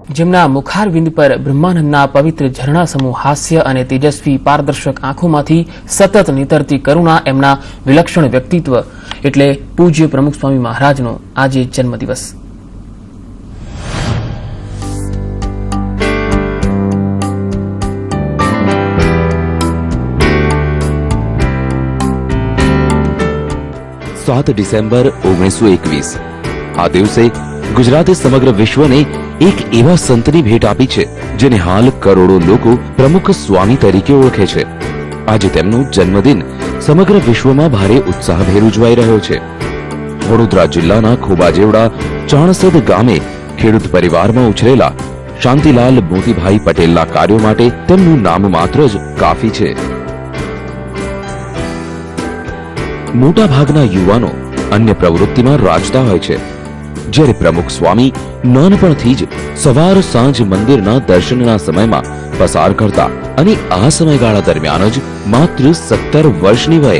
જેમના મુખારવિંદ પર બ્રહ્માનંદના પવિત્ર ઝરણા સમૂહ હાસ્ય અને તેજસ્વી પારદર્શક આંખોમાંથી સતત નીતરતી કરુણા એમના વિલક્ષણ વ્યક્તિત્વ એટલે પૂજ્ય પ્રમુખ સ્વામી મહારાજનો આજે જન્મદિવસ। सात डिसेम्बर 1921 आ दिवसे गुजराते समग्र विश्वने एक एवा संतनी भेट आपी छे जेने हाल करोड़ों लोको प्रमुख स्वामी तरीके ओळखे छे। आज तेमनो जन्मदिन समग्र विश्वमां भारे उत्साहभेर उजवाई रह्यो छे। वडोदरा जिल्लाना खोबाजेवड़ा चाणसद गामे खेडूत परिवारमां उछरेला शांतिलाल मोतीभाई पटेलना कार्यो माटे तेमनुं नाम मात्र ज काफी छे। मोटा भागना युवानो अन्य प्रवृत्तिमां राजता होय छे, ज्यारे प्रमुख स्वामी नानपणथी ज सवार सांज मंदिरना दर्शनना समयमां पसार करता अने आ समयगाळा दरमियान ज मात्र 17 वर्षनी वये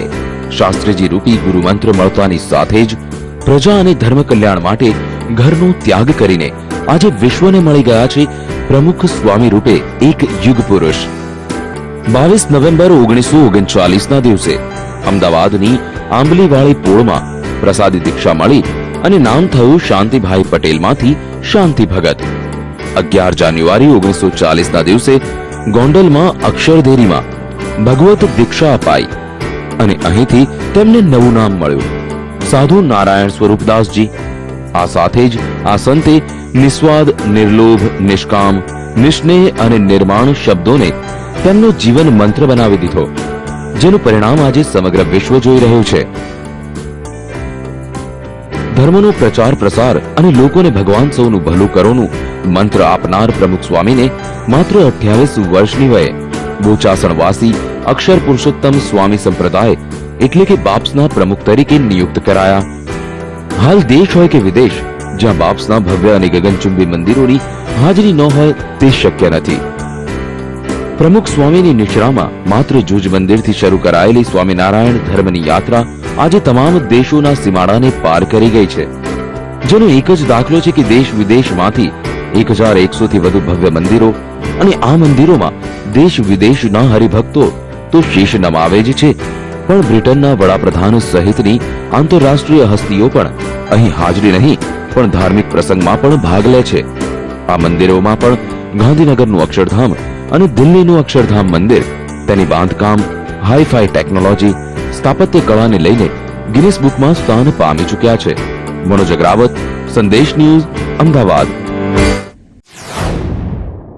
शास्त्रीजी रूपी गुरुमंत्र मळतानी साथे ज प्रजा अने धर्म कल्याण माटे घरनो त्याग करीने आजे विश्वने मळी गया छे प्रमुख स्वामी रूपे एक युग पुरुष। 22 नवेम्बर 1939 ना दिवसे अमदावादनी आंबलीवाળી પોળમાં પ્રસાદી દીક્ષા મળી અને નામ થયું શાંતિભાઈ પટેલમાંથી શાંતિ ભગત। 11 જાન્યુઆરી 1940 ના દિવસે ગોંડલમાં અક્ષરધેરીમાં ભગવત દીક્ષા અપાઈ અને અહીંથી તેમને નવું નામ મળ્યું સાધુ નારાયણ સ્વરૂપદાસજી। આ સાથે જ આ સંતે નિસ્વાદ, નિર્લોભ, નિષ્કામ, નિસ્નેહ અને નિર્માણ શબ્દોને તેમનો જીવન મંત્ર બનાવી દીધો, જેનું પરિણામ આજે સમગ્ર વિશ્વ જોઈ રહ્યું છે। ધર્મનો પ્રચાર પ્રસાર અને લોકોને ભગવાન સૌનું ભલું કરોનું મંત્ર આપનાર પ્રમુખ સ્વામીને માત્ર 28 વર્ષની વયે બોચાસણવાસી અક્ષર પુરુષોત્તમ સ્વામી સંપ્રદાય એટલે કે બાપ્સના પ્રમુખ તરીકે નિયુક્ત કરાયા। હાલ દેશ હોય કે વિદેશ, જ્યાં બાપ્સના ભવ્ય અને ગગનચુંબી મંદિરોની હાજરી ન હોય તે શક્ય નથી। प्रमुख स्वामीनी निश्रामां मात्र जूज मंदिरथी शरू करायेली स्वामीनारायण धर्मनी यात्रा आज तमाम देशोना सीमाडाने पार करी गई छे, जेनो एक ज दाखलो छे कि देश विदेशमांथी 1100 थी वधु भव्य मंदिरो अने आ मंदिरोमां देश विदेशना हरिभक्तो तो शीश नमावे ज छे, पण ब्रिटनना वडाप्रधान सहितनी आंतरराष्ट्रीय हस्तीओ पण અહીં હાજરી નહીં પણ ધાર્મિક પ્રસંગમાં પણ ભાગ લે છે। આ મંદિરોમાં પણ ગાંધીનગરનું અક્ષરધામ અને દિલ્હીનું અક્ષરધામ મંદિર તેની બાંધકામ, હાઈફાઈ ટેકનોલોજી, સ્થાપત્ય કળાને લઈને ગિનિસ બુકમાં સ્થાન પામી ચૂક્યા છે। મનોજ અગ્રાવત, સંદેશ ન્યૂઝ, અમદાવાદ।